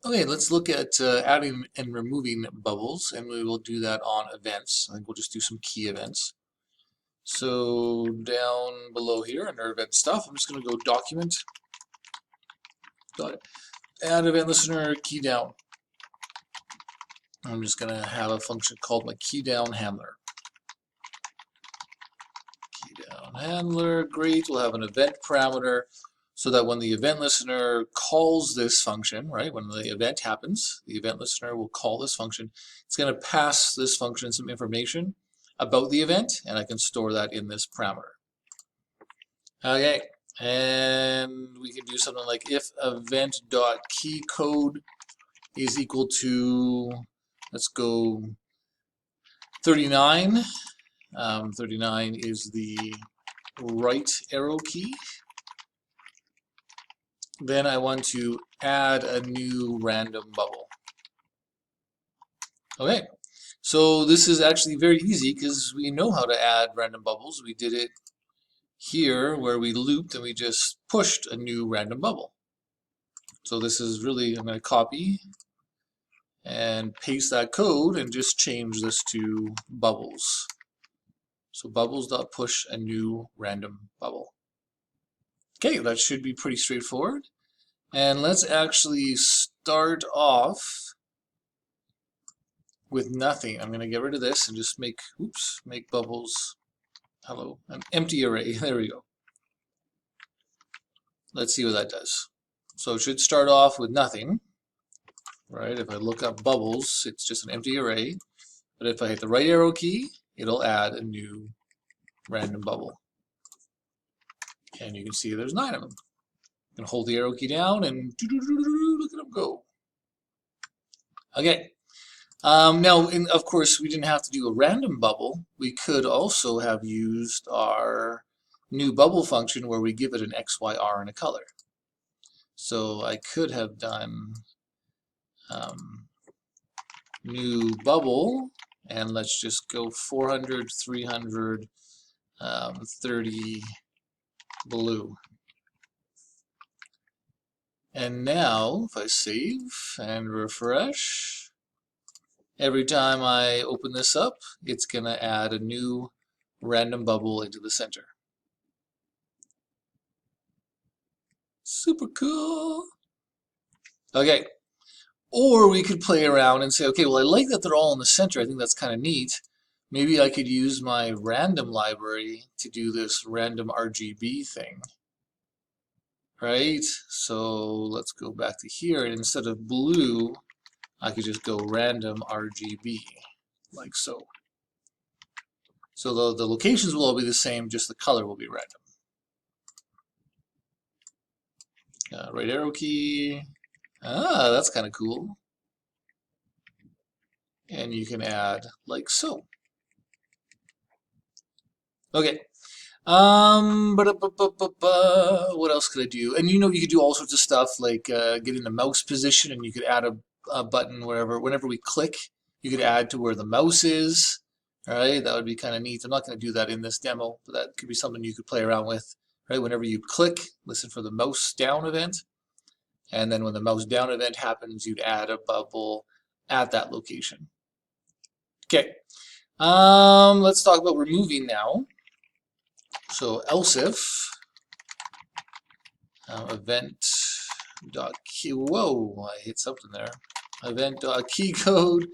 Okay, let's look at adding and removing bubbles, and we will do that on events. I think we'll just do some key events. So down below here under event stuff, I'm just going to go document, add event listener key down. I'm just going to have a function called my key down handler. Key down handler, great. We'll have an event parameter so that when the event listener calls this function, right, when the event happens, the event listener will call this function. It's going to pass this function some information about the event, and I can store that in this parameter. Okay, and we can do something like if event.keyCode is equal to, let's go 39. 39 is the right arrow key. Then I want to add a new random bubble. Okay, so this is actually very easy because we know how to add random bubbles. We did it here where we looped and we just pushed a new random bubble. So this is really, I'm going to copy and paste that code and just change this to bubbles. So bubbles.push a new random bubble. Okay, that should be pretty straightforward. And let's actually start off with nothing. I'm going to get rid of this and just make, make bubbles, hello, an empty array. There we go. Let's see what that does. So it should start off with nothing, right? If I look up bubbles, it's just an empty array. But if I hit the right arrow key, it'll add a new random bubble. And you can see there's 9 of them. You can hold the arrow key down and look at them go. Okay. Now, of course, we didn't have to do a random bubble. We could also have used our new bubble function where we give it an X, Y, R, and a color. So I could have done new bubble, and let's just go 400, 300, 30 blue. And now, if I save and refresh, every time I open this up, it's going to add a new random bubble into the center. Super cool. Okay. Or we could play around and say, okay, well, I like that they're all in the center. I think that's kind of neat. Maybe I could use my random library to do this random RGB thing. Right? So let's go back to here. And instead of blue, I could just go random RGB, like so. So the locations will all be the same, just the color will be random. Right arrow key. Ah, that's kind of cool. And you can add like so. Okay. What else could I do? And you could do all sorts of stuff like getting the mouse position, and you could add a button whenever we click, you could add to where the mouse is. All right, that would be kind of neat. I'm not going to do that in this demo, but that could be something you could play around with. Right, whenever you click, listen for the mouse down event, and then when the mouse down event happens, you'd add a bubble at that location. Okay, let's talk about removing now. So else if event.key, whoa, I hit something there. Event.keyCode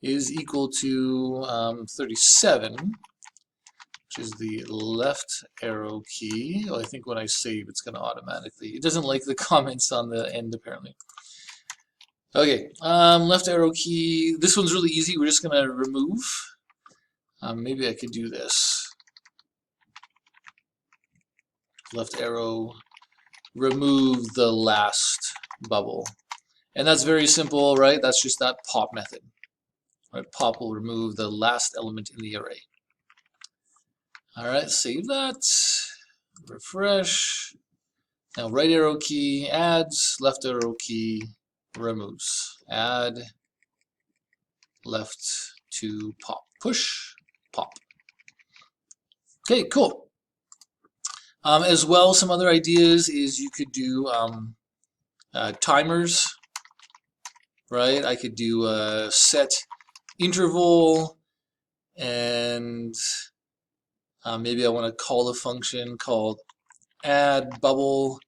is equal to 37, which is the left arrow key. Oh, I think when I save, it's going to automatically. It doesn't like the comments on the end, apparently. Okay, left arrow key. This one's really easy. We're just going to remove. Maybe I could do this. Left arrow, remove the last bubble. And that's very simple, right? That's just that pop method. Right, pop will remove the last element in the array. All right, save that, refresh. Now right arrow key adds, left arrow key removes. Add, left to pop, push, pop. Okay, cool. As well, some other ideas is you could do timers. right? I could do a set interval, and maybe I want to call a function called add bubble,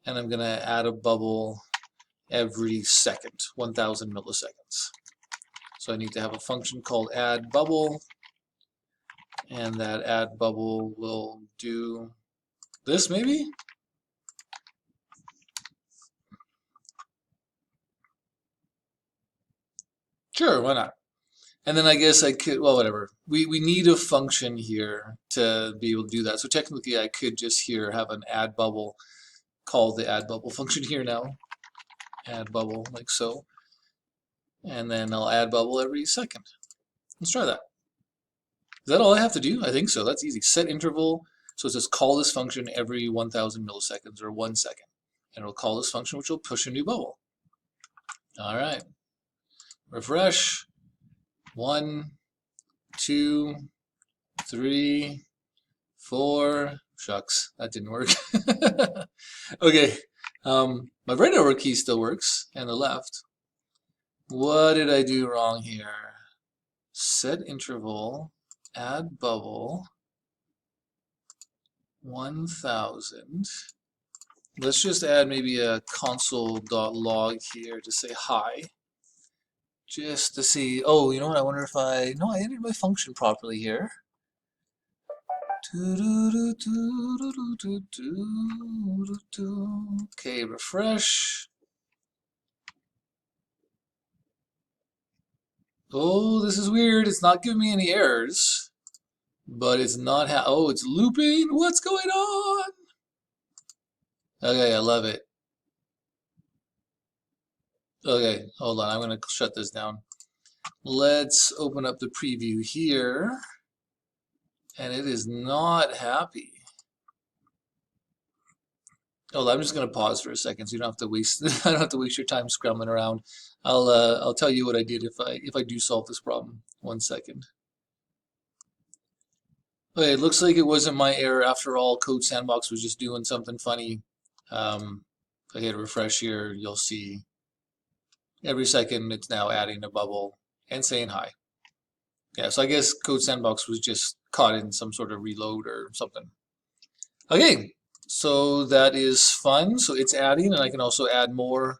and I'm going to add a bubble every second, 1000 milliseconds. So I need to have a function called add bubble, and that add bubble will do this maybe? Sure, why not? And then I guess I could, well, whatever. We need a function here to be able to do that. So technically I could just here have an add bubble, call the add bubble function here now. Add bubble, like so. And then I'll add bubble every second. Let's try that. Is that all I have to do? I think so. That's easy. Set interval. So it says call this function every 1000 milliseconds or 1 second. And it'll call this function, which will push a new bubble. All right. Refresh. 1, 2, 3, 4. Shucks, that didn't work. Okay. My right arrow key still works, and the left. What did I do wrong here? Set interval, add bubble, 1000. Let's just add maybe a console.log here to say hi. Just to see, oh, you know what, I wonder if I entered my function properly here. Okay, refresh. Oh, this is weird. It's not giving me any errors, but it's not oh, it's looping. What's going on? Okay, I love it. Okay, hold on. I'm going to shut this down. Let's open up the preview here. And it is not happy. Oh, I'm just going to pause for a second, so you don't have to waste. I don't have to waste your time scrambling around. I'll tell you what I did if I do solve this problem. 1 second. Okay, it looks like it wasn't my error after all. Code Sandbox was just doing something funny. If I hit refresh here, you'll see every second it's now adding a bubble and saying hi. Yeah, so I guess Code Sandbox was just caught in some sort of reload or something. Okay, so that is fun. So it's adding, and I can also add more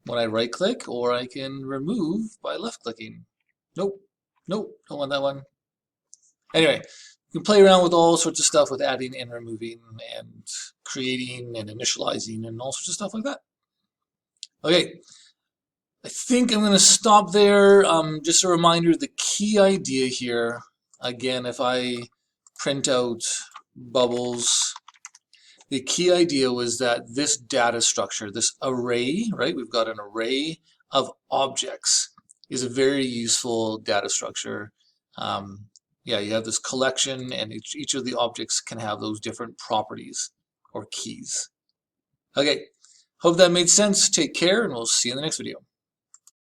when I right click, or I can remove by left clicking. Nope, nope, don't want that one. Anyway, you can play around with all sorts of stuff with adding and removing and creating and initializing and all sorts of stuff like that. Okay, I think I'm going to stop there. Just a reminder, the key idea here, again, if I print out bubbles, the key idea was that this data structure, this array, right? We've got an array of objects, is a very useful data structure. Yeah, you have this collection, and each of the objects can have those different properties or keys. Okay, hope that made sense. Take care, and we'll see you in the next video.